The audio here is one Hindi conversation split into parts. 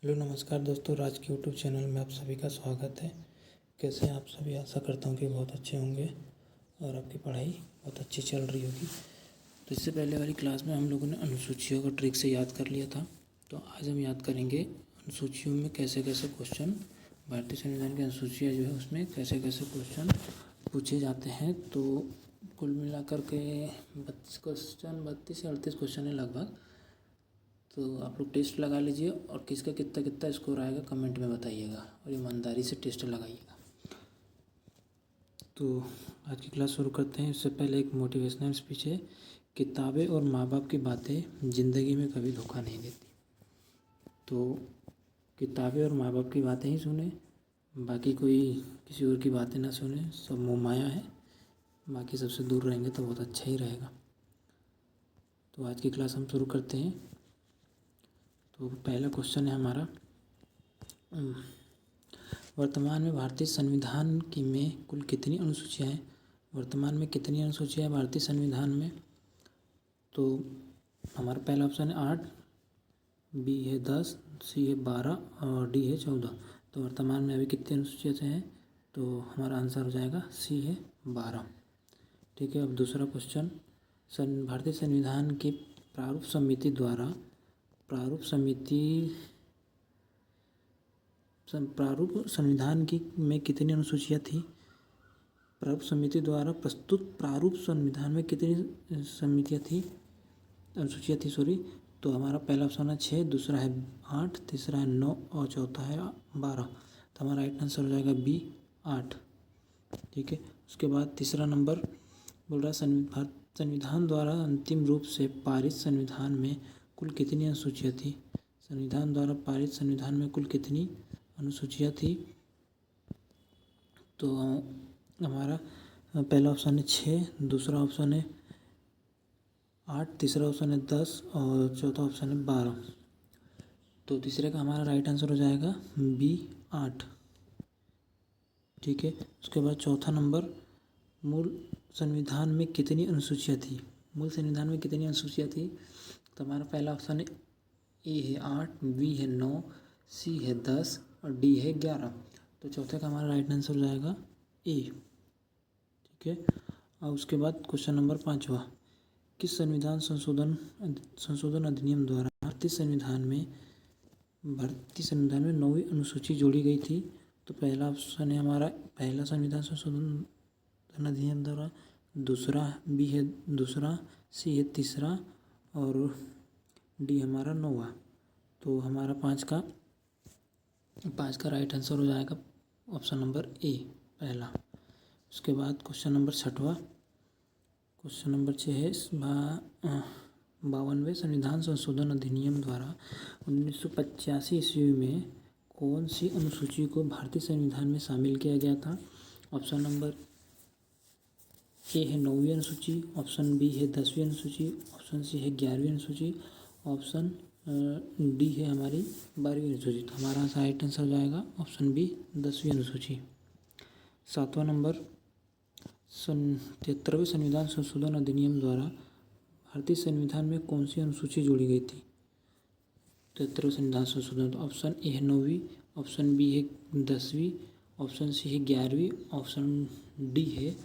हेलो नमस्कार दोस्तों, राज के यूट्यूब चैनल में आप सभी का स्वागत है। कैसे हैं आप सभी? आशा करता हूँ कि बहुत अच्छे होंगे और आपकी पढ़ाई बहुत अच्छी चल रही होगी। तो इससे पहले वाली क्लास में हम लोगों ने अनुसूचियों को ट्रिक से याद कर लिया था। तो आज हम याद करेंगे अनुसूचियों में कैसे कैसे क्वेश्चन, भारतीय संविधान की अनुसूचियाँ जो है उसमें कैसे कैसे क्वेश्चन पूछे जाते हैं। तो कुल मिलाकर के 32 या 38 क्वेश्चन है लगभग। तो आप लोग टेस्ट लगा लीजिए और किसका कितना कितना स्कोर आएगा कमेंट में बताइएगा और ईमानदारी से टेस्ट लगाइएगा। तो आज की क्लास शुरू करते हैं। इससे पहले एक मोटिवेशनल स्पीच है। किताबें और माँ बाप की बातें ज़िंदगी में कभी धोखा नहीं देती। तो किताबें और माँ बाप की बातें ही सुने, बाकी कोई किसी और की बातें ना सुने। सब मोह माया है, बाकी सबसे दूर रहेंगे तो बहुत अच्छा ही रहेगा। तो आज की क्लास हम शुरू करते हैं। तो पहला क्वेश्चन है हमारा, वर्तमान में भारतीय संविधान की में कुल कितनी अनुसूचियाँ हैं? वर्तमान में कितनी अनुसूचियाँ हैं भारतीय संविधान में? तो हमारा पहला ऑप्शन है 8, बी है 10, सी है 12 और डी है 14। तो वर्तमान में अभी कितनी अनुसूचियाँ हैं? तो हमारा आंसर हो जाएगा सी है 12। ठीक है। अब दूसरा क्वेश्चन, भारतीय संविधान की प्रारूप समिति द्वारा प्रारूप संविधान की में कितनी अनुसूचियाँ थी? प्रारूप समिति द्वारा प्रस्तुत प्रारूप संविधान में कितनी अनुसूचियाँ थी। तो हमारा पहला ऑप्शन है 6, दूसरा है 8, तीसरा है 9 और चौथा है 12। तो हमारा राइट आंसर हो जाएगा बी 8। ठीक है। उसके बाद तीसरा नंबर बोल रहा है, संविधान द्वारा अंतिम रूप से पारित संविधान में कुल कितनी अनुसूचियाँ थी? संविधान द्वारा पारित संविधान में कुल कितनी अनुसूचियाँ थी? तो हमारा पहला ऑप्शन है 6, दूसरा ऑप्शन है 8, तीसरा ऑप्शन है 10 और चौथा ऑप्शन है 12। तो तीसरे का हमारा राइट आंसर हो जाएगा बी 8। ठीक है। उसके बाद चौथा नंबर, मूल संविधान में कितनी अनुसूचियाँ थी? मूल संविधान में कितनी अनुसूचियाँ थी? तो हमारा पहला ऑप्शन है ए है 8, बी है 9, सी है 10 और डी है 11। तो चौथे का हमारा राइट आंसर हो जाएगा ए। ठीक है। और उसके बाद क्वेश्चन नंबर 5वां, किस संशोधन अधिनियम द्वारा भारतीय संविधान में 9वीं अनुसूची जोड़ी गई थी? तो पहला ऑप्शन है हमारा पहला संविधान संशोधन अधिनियम द्वारा, दूसरा बी है दूसरा, सी है तीसरा और डी हमारा 9वां। तो हमारा 5 का राइट आंसर हो जाएगा ऑप्शन नंबर ए पहला। उसके बाद क्वेश्चन नंबर 6वां, क्वेश्चन नंबर 6 है 52वें संविधान संशोधन अधिनियम द्वारा 1985 ईस्वी में कौन सी अनुसूची को भारतीय संविधान में शामिल किया गया था? ऑप्शन नंबर ए है 9वीं अनुसूची, ऑप्शन बी है 10वीं अनुसूची, ऑप्शन सी है 11वीं अनुसूची, ऑप्शन डी है हमारी 12वीं अनुसूची। तो हमारा राइट आंसर हो जाएगा ऑप्शन बी 10वीं अनुसूची। 7वां नंबर, 73वें संविधान संशोधन अधिनियम द्वारा भारतीय संविधान में कौन सी अनुसूची जोड़ी गई थी? 73वें संविधान संशोधन, ऑप्शन ए है 9वीं, ऑप्शन बी है 10वीं, ऑप्शन सी है 11वीं, ऑप्शन डी है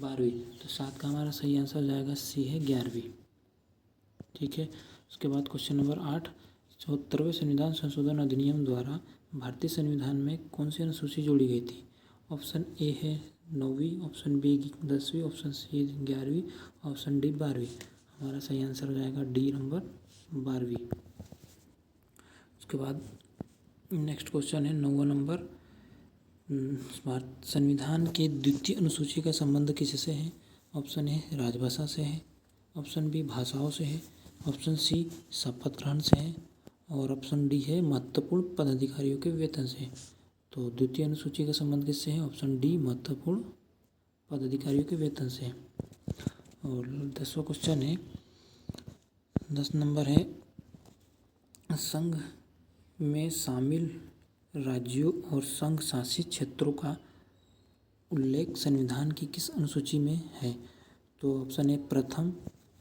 12वीं। तो 7 का हमारा सही आंसर जाएगा सी है 11वीं। ठीक है। उसके बाद क्वेश्चन नंबर 8, 74वें संविधान संशोधन अधिनियम द्वारा भारतीय संविधान में कौन सी अनुसूची जोड़ी गई थी? ऑप्शन ए है 9वीं, ऑप्शन बी 10वीं, ऑप्शन सी 11वीं, ऑप्शन डी 12वीं। हमारा सही आंसर हो जाएगा डी नंबर 12वीं। उसके बाद नेक्स्ट क्वेश्चन है 9वां नंबर, संविधान के द्वितीय अनुसूची का संबंध किससे है? ऑप्शन ए राजभाषा से है, ऑप्शन बी भाषाओं से है, ऑप्शन सी शपथ ग्रहण से है और ऑप्शन डी है महत्वपूर्ण पदाधिकारियों के वेतन से। तो द्वितीय अनुसूची का संबंध किससे है? ऑप्शन डी महत्वपूर्ण पदाधिकारियों के वेतन से। और 10वां क्वेश्चन है, 10 नंबर है, संघ में शामिल राज्यों और संघ शासित क्षेत्रों का उल्लेख संविधान की किस अनुसूची में है? तो ऑप्शन ए प्रथम,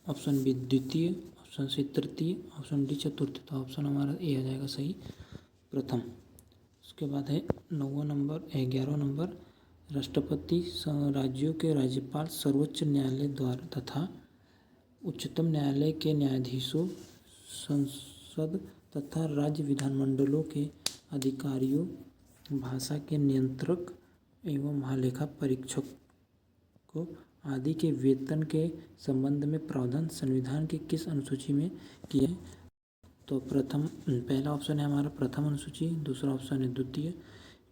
ऑप्शन बी द्वितीय, ऑप्शन सी तृतीय, ऑप्शन डी चतुर्थ। तो ऑप्शन हमारा ए आ जाएगा सही प्रथम। उसके बाद है 11वां नंबर राष्ट्रपति राज्यों के राज्यपाल सर्वोच्च न्यायालय द्वारा तथा उच्चतम न्यायालय के न्यायाधीशों, संसद तथा राज्य विधानमंडलों के अधिकारियों, भाषा के नियंत्रक एवं महालेखा परीक्षकों आदि के वेतन के संबंध में प्रावधान संविधान की किस अनुसूची में किया है? तो पहला ऑप्शन है हमारा प्रथम अनुसूची, दूसरा ऑप्शन है द्वितीय,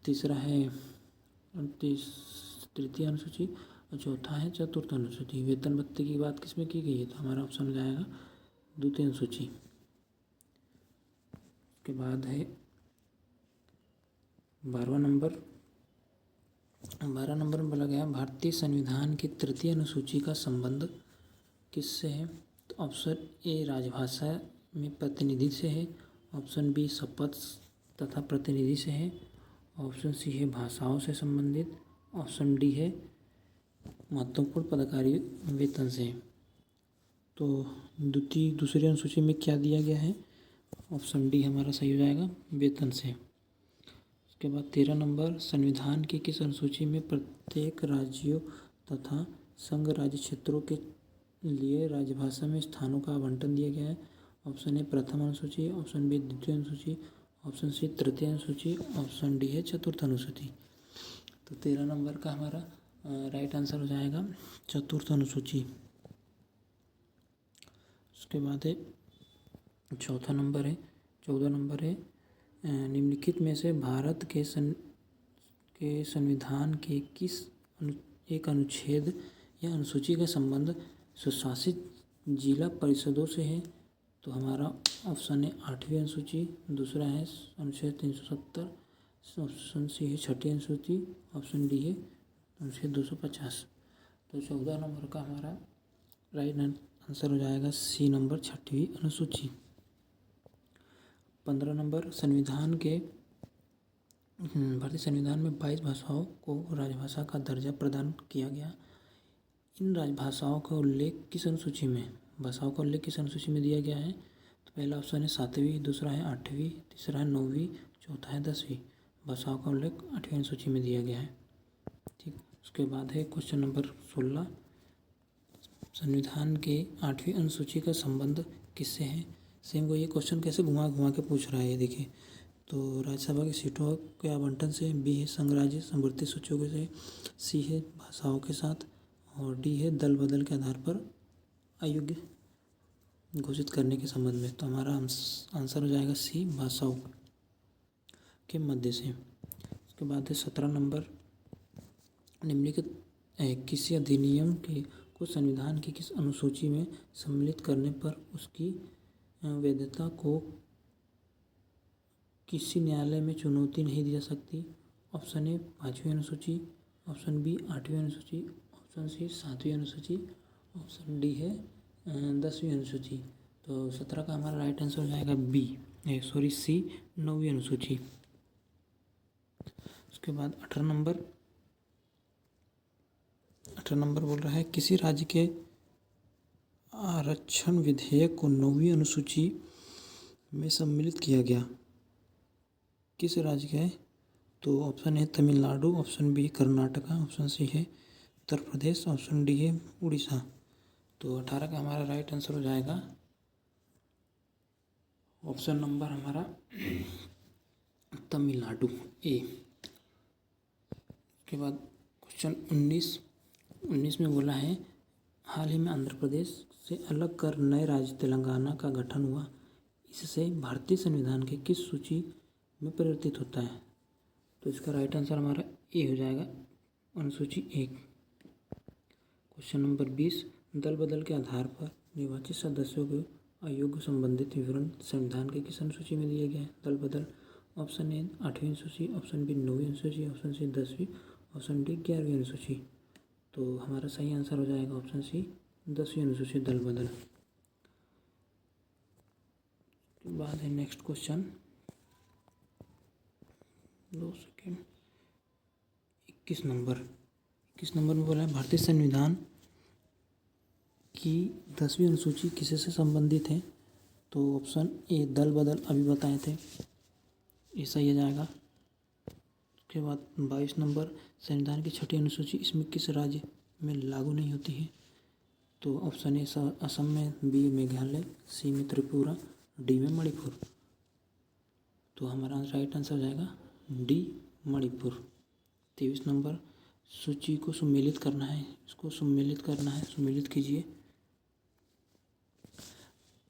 तीसरा है तृतीय अनुसूची और चौथा है चतुर्थ अनुसूची। वेतन भत्ते की बात किसमें की गई है? तो हमारा ऑप्शन हो जाएगा द्वितीय अनुसूची। उसके बाद है 12वां नंबर में बोला गया भारतीय संविधान की तृतीय अनुसूची का संबंध किससे है? तो ऑप्शन ए राजभाषा में प्रतिनिधि से है, ऑप्शन बी शपथ तथा प्रतिनिधि से है, ऑप्शन सी है भाषाओं से संबंधित, ऑप्शन डी है महत्वपूर्ण पदाधिकारी वेतन से। तो दूसरी अनुसूची में क्या दिया गया है? ऑप्शन डी हमारा सही हो जाएगा, वेतन से। उसके बाद 13 नंबर संविधान की किस अनुसूची में प्रत्येक राज्यों तथा संघ राज्य क्षेत्रों के लिए राजभाषा में स्थानों का आवंटन दिया गया है? ऑप्शन ए प्रथम अनुसूची, ऑप्शन बी द्वितीय अनुसूची, ऑप्शन सी तृतीय अनुसूची, ऑप्शन डी है चतुर्थ अनुसूची। तो 13 नंबर का हमारा राइट आंसर हो जाएगा चतुर्थ अनुसूची। उसके बाद है 14 नंबर है निम्नलिखित में से भारत के संविधान के किस एक अनुच्छेद या अनुसूची का संबंध स्वशासित जिला परिषदों से है? तो हमारा ऑप्शन है 8वीं अनुसूची, दूसरा है अनुच्छेद 370, ऑप्शन सी है 6ठी अनुसूची, ऑप्शन डी है अनुच्छेद 250। तो 14 नंबर का हमारा राइट आंसर हो जाएगा सी नंबर 6वीं अनुसूची। 15 नंबर भारतीय संविधान में 22 भाषाओं को राजभाषा का दर्जा प्रदान किया गया। इन राजभाषाओं का उल्लेख किस अनुसूची में दिया गया है? तो पहला ऑप्शन है 7वीं, दूसरा है 8वीं, तीसरा है 9वीं, चौथा है 10वीं। भाषाओं का उल्लेख 8वीं अनुसूची में दिया गया है। ठीक, उसके बाद है क्वेश्चन नंबर 16 संविधान के 8वीं अनुसूची का संबंध किससे है? सेम को ये क्वेश्चन कैसे घुमा के पूछ रहा है ये देखिए। तो राज्यसभा की सीटों के आवंटन से, बी है संघ राज्य समवर्ती सूचियों से, सी है भाषाओं के साथ और डी है दल बदल के आधार पर अयोग्य घोषित करने के संबंध में। तो हमारा आंसर हो जाएगा सी भाषाओं के मध्य से। उसके बाद है 17 नंबर निम्नलिखित किसी अधिनियम को संविधान की किस अनुसूची में सम्मिलित करने पर उसकी वैधता को किसी न्यायालय में चुनौती नहीं दी जा सकती? ऑप्शन ए 5वीं अनुसूची, ऑप्शन बी 8वीं अनुसूची, ऑप्शन सी 7वीं अनुसूची, ऑप्शन डी है 10वीं अनुसूची। तो 17 का हमारा राइट आंसर हो जाएगा सी 9वीं अनुसूची। उसके बाद 18 नंबर बोल रहा है किसी राज्य के आरक्षण विधेयक को 9वीं अनुसूची में सम्मिलित किया गया। किस राज्य का है? तो ऑप्शन है Tamil Nadu, option B Karnataka, option C है उत्तर प्रदेश, ऑप्शन डी है उड़ीसा। तो 18 का हमारा राइट आंसर हो जाएगा ऑप्शन नंबर हमारा तमिलनाडु ए। उसके बाद क्वेश्चन 19 में बोला है हाल ही में आंध्र प्रदेश से अलग कर नए राज्य तेलंगाना का गठन हुआ। इससे भारतीय संविधान के किस सूची में परिवर्तित होता है? तो इसका राइट आंसर हमारा ए हो जाएगा अनुसूची 1। क्वेश्चन नंबर 20 दल बदल के आधार पर निर्वाचित सदस्यों के अयोग्य संबंधित विवरण संविधान के किस अनुसूची में दिया गया है? दल बदल ऑप्शन ए 8वीं अनुसूची, ऑप्शन बी 9वीं अनुसूची, ऑप्शन सी 10वीं, ऑप्शन डी 11वीं अनुसूची। तो हमारा सही आंसर हो जाएगा ऑप्शन सी 10वीं अनुसूची दल बदल। उसके बाद है नेक्स्ट क्वेश्चन 21 नंबर में बोला है भारतीय संविधान की 10वीं अनुसूची किससे संबंधित है? तो ऑप्शन ए दल बदल अभी बताए थे, ऐसा ही आ जाएगा। उसके बाद 22 नंबर, संविधान की छठी अनुसूची इसमें किस राज्य में लागू नहीं होती है? तो ऑप्शन ए असम में, बी मेघालय, सी में त्रिपुरा, डी में मणिपुर। तो हमारा राइट आंसर हो जाएगा डी मणिपुर। 23 नंबर, सूची को सम्मिलित करना है, इसको सम्मिलित करना है, सम्मिलित कीजिए।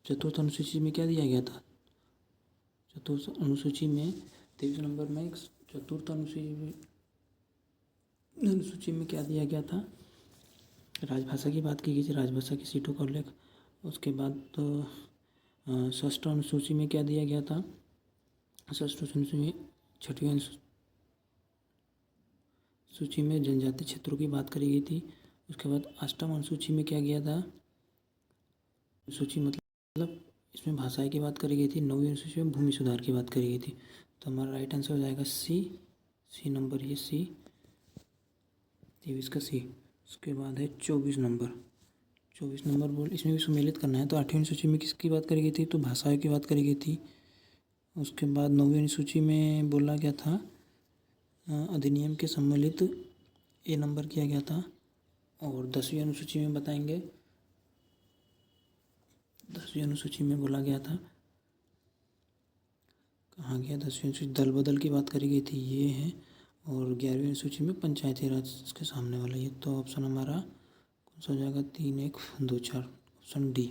चतुर्थ अनुसूची में क्या दिया गया था? चतुर्थ अनुसूची में 23 नंबर में चतुर्थ अनुसूची में क्या दिया गया था? राजभाषा की बात की गई थी, राजभाषा की सीटों का उल्लेख। उसके बाद तो षष्ठ अनुसूची में क्या दिया गया था? षष्ठ अनुसूची में छठवीं अनुसूची में जनजातीय क्षेत्रों की बात करी गई थी। उसके बाद अष्टम अनुसूची में क्या गया था? सूची मतलब इसमें भाषाएं की बात करी गई थी। नौवीं अनुसूची में भूमि सुधार की बात करी गई थी। तो हमारा राइट आंसर हो जाएगा सी नंबर, ये सी, 23 का सी। उसके बाद है 24 नंबर। 24 नंबर बोल, इसमें भी सम्मिलित करना है। तो 8वीं अनुसूची में किसकी बात करी गई थी? तो भाषाओं की बात करी गई थी। उसके बाद 9वीं अनुसूची में बोला गया था अधिनियम के सम्मिलित ए नंबर किया गया था। और 10वीं अनुसूची में बताएंगे, 10वीं अनुसूची में बोला गया था, कहाँ गया 10वीं अनुसूची? दल बदल की बात करी गई थी, ये है। और 11वीं अनुसूची में पंचायती राज के सामने वाला, ये। तो ऑप्शन हमारा कौन सा हो जाएगा? 3, 1, 2, 4, ऑप्शन डी।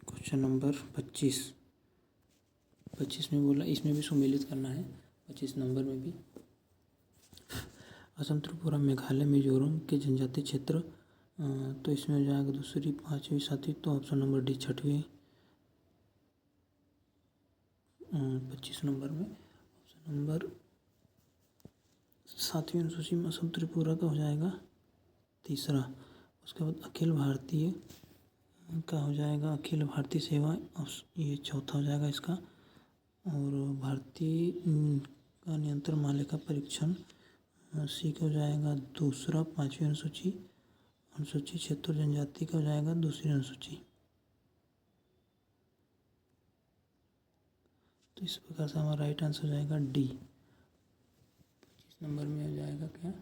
क्वेश्चन नंबर 25 में बोला, इसमें भी सम्मिलित करना है, 25 नंबर में भी। असम, त्रिपुरा, मेघालय, मिजोरम के जनजातीय क्षेत्र, तो इसमें हो जाएगा दूसरी, 5वीं, 7वीं। तो ऑप्शन नंबर डी, 6वीं। 25 नंबर में ऑप्शन नंबर 7वीं अनुसूची में असम त्रिपुरा का हो जाएगा तीसरा। उसके बाद अखिल भारतीय का हो जाएगा अखिल भारतीय सेवा, ये चौथा हो जाएगा इसका। और भारतीय का नियंत्रण मालिका परीक्षण, सी का हो जाएगा दूसरा। 5वीं अनुसूची क्षेत्र जनजाति का हो जाएगा दूसरी अनुसूची। तो इस प्रकार से हमारा राइट आंसर हो जाएगा डी। 25 नंबर में हो जाएगा क्या?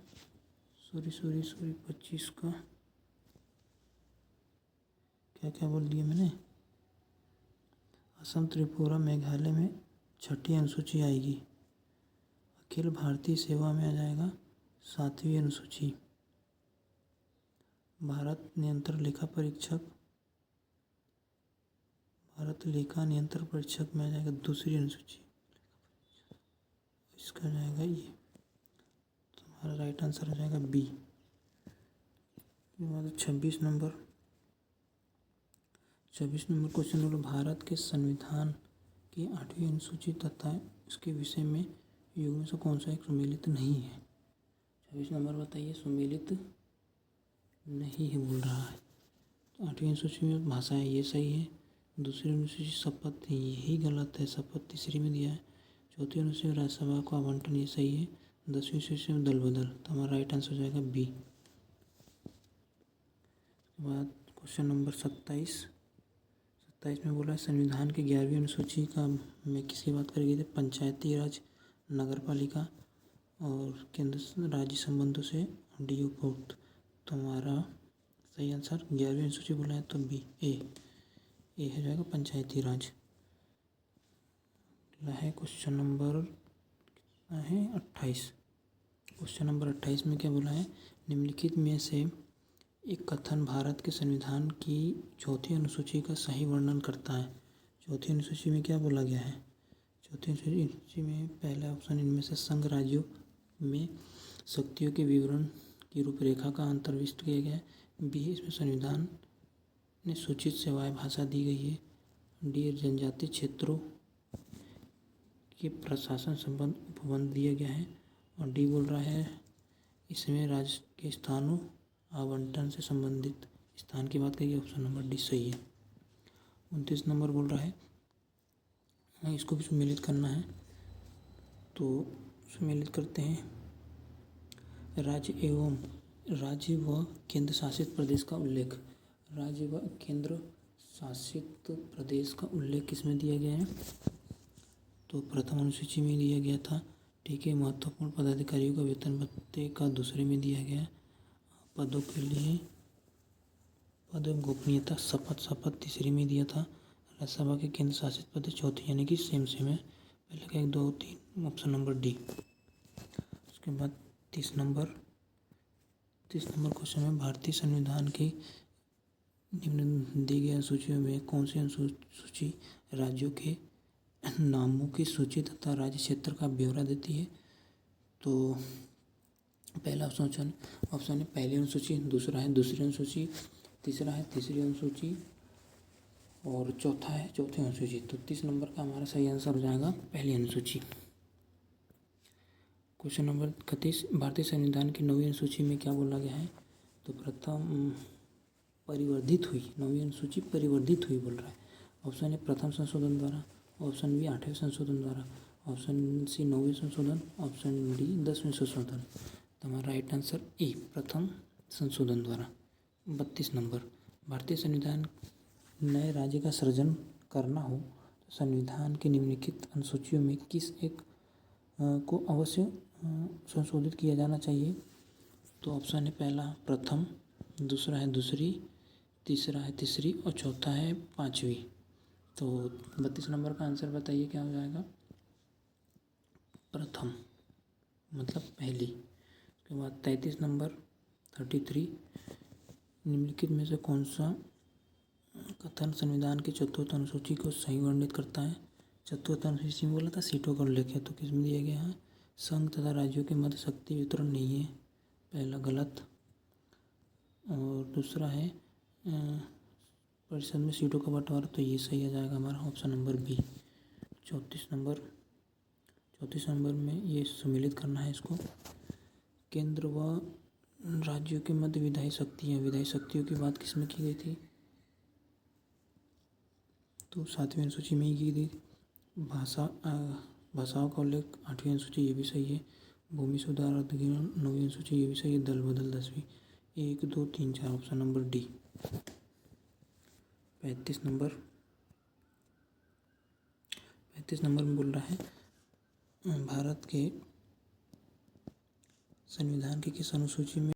सॉरी 25 का क्या बोल दिया मैंने? असम, त्रिपुरा, मेघालय में छठी अनुसूची आएगी। अखिल भारतीय सेवा में आ जाएगा 7वीं अनुसूची। भारत लेखा नियंत्रण परीक्षक में आ जाएगा दूसरी अनुसूची, इसका आ जाएगा ये। तो हमारा राइट आंसर हो जाएगा बी। 26 नंबर क्वेश्चन बोलो, भारत के संविधान की 8वीं अनुसूची तथा इसके विषय में युग में से कौन सा एक सम्मिलित नहीं है? 26 नंबर बताइए, सम्मिलित नहीं है बोल रहा है। तो 8वीं अनुसूची में भाषा है, ये सही है। दूसरी अनुसूची शपथ, यही गलत है, शपथ तीसरी में दिया है। चौथी अनुसूची में राज्यसभा को आवंटन, ये सही है। 10वीं अनुसूची में दल बदल, तो हमारा राइट आंसर हो जाएगा बी। उसके बाद क्वेश्चन नंबर 27 में बोला है संविधान की 11वीं अनुसूची का में किसकी बात करी गई थी? पंचायती राज, नगरपालिका और केंद्र राज्य संबंधों से डी उपभोक्त। तो हमारा सही आंसर 11वीं अनुसूची बोला है तो बी, ए हो जाएगा पंचायती राज। है क्वेश्चन नंबर कितना है? 28। क्वेश्चन नंबर 28 में क्या बोला है? निम्नलिखित में से एक कथन भारत के संविधान की चौथी अनुसूची का सही वर्णन करता है। चौथी अनुसूची में क्या बोला गया है? चौथी अनुसूची में पहला ऑप्शन, इनमें से संघ राज्यों में शक्तियों के विवरण की रूपरेखा का अंतर्विष्ट किया गया है। बी, इसमें संविधान ने सूचित सेवाएं भाषा दी गई है। डी, जनजातीय क्षेत्रों के प्रशासन संबंध उपबंध दिया गया है। और डी बोल रहा है इसमें राज्य के स्थानों आवंटन से संबंधित स्थान की बात करिए। ऑप्शन नंबर डी सही है। 29 नंबर बोल रहा है इसको भी सम्मिलित करना है, तो सम्मिलित करते हैं। राज्य व केंद्र शासित प्रदेश का उल्लेख, राज्य व केंद्र शासित प्रदेश का उल्लेख किसमें दिया गया है? तो प्रथम अनुसूची में दिया गया था। ठीक है, महत्वपूर्ण पदाधिकारियों का वेतन भत्ते का दूसरे में दिया गया। पदों के लिए पद एवं गोपनीयता शपथ तीसरी में दिया था। राज्यसभा के केंद्र शासित प्रदेश चौथी, यानी कि सेम है। पहले का 1 2 3 ऑप्शन नंबर डी। उसके बाद 30 नंबर क्वेश्चन में भारतीय संविधान की निम्न दी गई अनुसूचियों में कौन सी अनुसूची राज्यों के नामों की सूची तथा राज्य क्षेत्र का ब्यौरा देती है? तो पहला ऑप्शन है पहली अनुसूची, दूसरा है दूसरी अनुसूची, तीसरा है तीसरी अनुसूची और चौथा है चौथी अनुसूची। तो 30 नंबर का हमारा सही आंसर हो जाएगा पहली अनुसूची। क्वेश्चन नंबर 31, भारतीय संविधान की 9वीं अनुसूची में क्या बोला गया है? तो प्रथम परिवर्धित हुई, 9वीं अनुसूची परिवर्धित हुई बोल रहा है। ऑप्शन ए प्रथम संशोधन द्वारा, ऑप्शन बी 8वें संशोधन द्वारा, ऑप्शन सी 9वें संशोधन, ऑप्शन डी 10वें संशोधन। तो हमारा राइट आंसर ए प्रथम संशोधन द्वारा। 32 नंबर, भारतीय संविधान नए राज्य का सृजन करना हो तो संविधान की निम्नलिखित अनुसूचियों में किस एक को अवश्य संशोधित किया जाना चाहिए? तो ऑप्शन है पहला प्रथम, दूसरा है दूसरी, तीसरा है तीसरी और चौथा है पांचवी। तो 32 नंबर का आंसर बताइए क्या हो जाएगा? प्रथम मतलब पहली। उसके बाद 33 नंबर 33, निम्नलिखित में से कौन सा कथन संविधान की चतुर्थ अनुसूची को सही वर्णित करता है? चतुर्थ अनुसूची में बोला था सीटों को लेकर, तो किसमें दिया गया है? संघ तथा राज्यों के मध्य शक्ति वितरण नहीं है, पहला गलत। और दूसरा है परिषद में सीटों का बंटवारा, तो ये सही आ जाएगा हमारा ऑप्शन नंबर बी। 34 नंबर में ये सम्मिलित करना है इसको। केंद्र व राज्यों के मध्य विधायी शक्तियों की बात किसमें की गई थी? तो 7वीं अनुसूची में ही की गई। भाषाओं का उल्लेख 8वीं अनुसूची, ये भी सही है। भूमि सुधार अधिनियम 9वीं अनुसूची, ये भी सही है। दल बदल 10वीं। 1 2 3 4 ऑप्शन नंबर डी। 35 नंबर में बोल रहा है भारत के संविधान की किस अनुसूची में